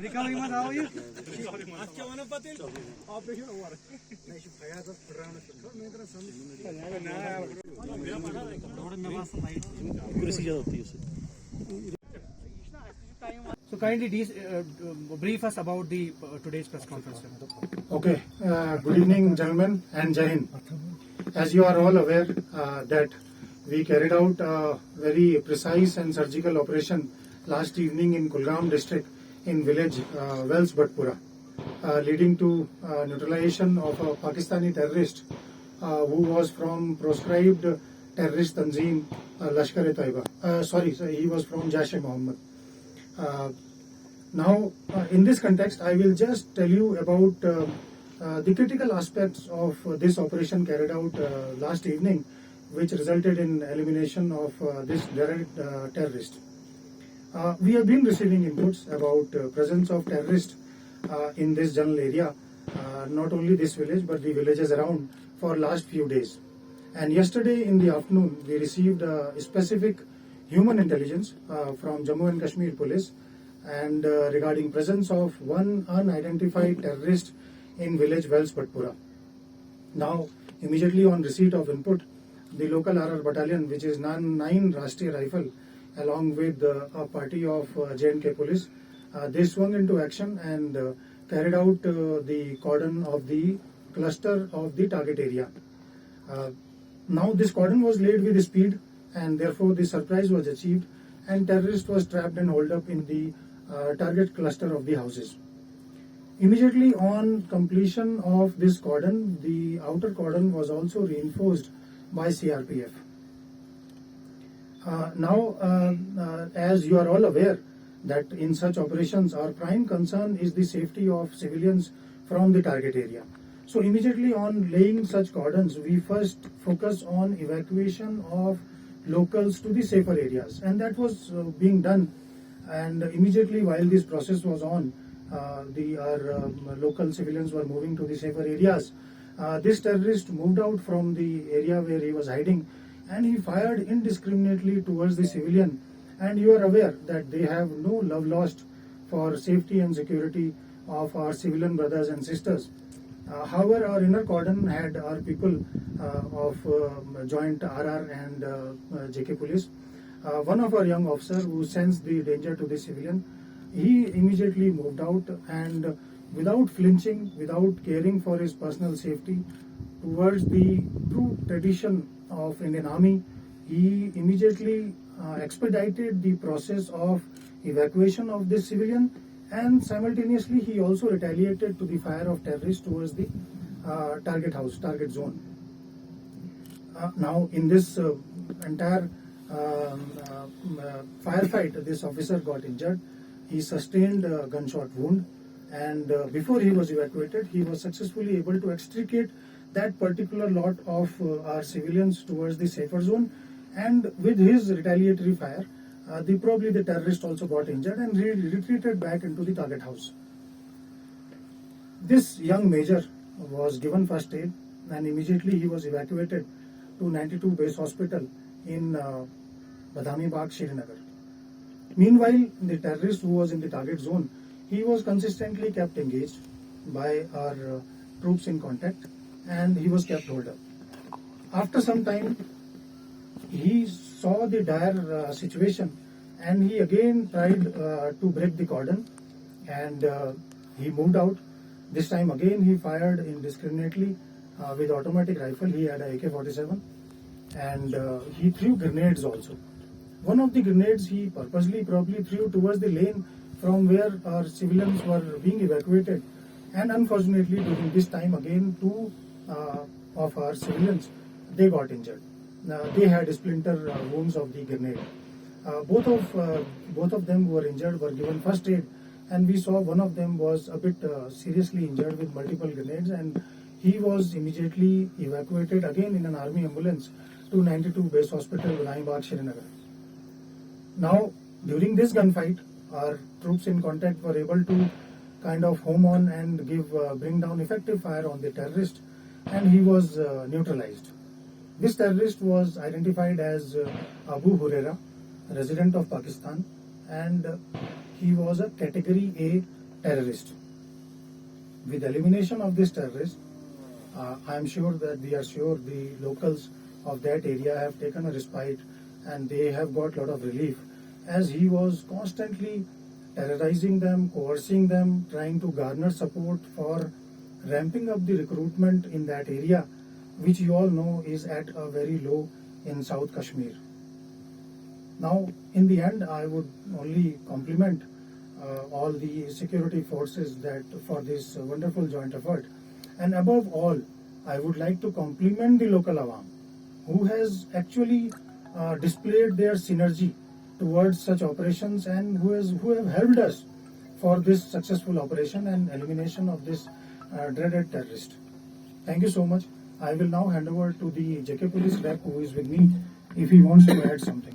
Recovery must how you? So kindly brief us about the today's press conference. Okay, good evening, gentlemen, and Jai Hind. As you are all aware that we carried out a very precise and surgical operation last evening in Kulgam district in village Wells Batpora, leading to neutralization of a Pakistani terrorist who was from proscribed terrorist Tanzim Lashkar-e-Taiba. He was from Jaish-e-Mohammed. Now, in this context, I will just tell you about the critical aspects of this operation carried out last evening, which resulted in elimination of this terrorist. We have been receiving inputs about presence of terrorists in this general area, not only this village but the villages around for last few days. And yesterday in the afternoon, we received specific human intelligence from Jammu and Kashmir Police and regarding presence of one unidentified terrorist in village Wells Batpora. Now, immediately on receipt of input, the local RR battalion, which is 9 Rashtriya Rifle, along with a party of J&K police, they swung into action and carried out the cordon of the cluster of the target area. Now this cordon was laid with speed, and therefore the surprise was achieved, and terrorist was trapped and held up in the target cluster of the houses. Immediately on completion of this cordon, the outer cordon was also reinforced by CRPF. As you are all aware that in such operations our prime concern is the safety of civilians from the target area. So immediately on laying such cordons, we first focus on evacuation of locals to the safer areas, and that was being done. And immediately while this process was on, our local civilians were moving to the safer areas. This terrorist moved out from the area where he was hiding, and he fired indiscriminately towards the civilian. And you are aware that they have no love lost for safety and security of our civilian brothers and sisters. However, our inner cordon had our people of joint RR and JK police. One of our young officers who sensed the danger to the civilian, he immediately moved out, and without flinching, without caring for his personal safety, towards the true tradition of Indian Army, he immediately expedited the process of evacuation of this civilian, and simultaneously he also retaliated to the fire of terrorists towards the target zone. Now in this entire firefight, this officer got injured. He sustained a gunshot wound, and before he was evacuated, he was successfully able to extricate that particular lot of our civilians towards the safer zone. And with his retaliatory fire, probably the terrorist also got injured and retreated back into the target house. This young major was given first aid, and immediately he was evacuated to 92 base hospital in Badami Bagh, Srinagar. Meanwhile, the terrorist who was in the target zone, he was consistently kept engaged by our troops in contact, and he was kept holed up. After some time, he saw the dire situation, and he again tried to break the cordon, and he moved out. This time again he fired indiscriminately with automatic rifle. He had a AK-47, and he threw grenades also. One of the grenades he purposely probably threw towards the lane from where our civilians were being evacuated, and unfortunately during this time again two of our civilians, they got injured. They had splinter wounds of the grenade. Both of them who were injured were given first aid, and we saw one of them was a bit seriously injured with multiple grenades, and he was immediately evacuated again in an army ambulance to 92 base hospital, Badami Bagh, Srinagar. Now, during this gunfight, our troops in contact were able to kind of home on and bring down effective fire on the terrorist, and he was neutralized. This terrorist was identified as Abu Huraira, resident of Pakistan, and he was a category A terrorist. With elimination of this terrorist, I am sure that we are sure the locals of that area have taken a respite and they have got a lot of relief, as he was constantly terrorizing them, coercing them, trying to garner support for ramping up the recruitment in that area, which you all know is at a very low in South Kashmir. Now, in the end, I would only compliment all the security forces that for this wonderful joint effort. And above all, I would like to compliment the local awam, who has actually displayed their synergy towards such operations and who have helped us for this successful operation and elimination of this dreaded terrorist. Thank you so much. I will now hand over to the JK Police rep who is with me if he wants to add something.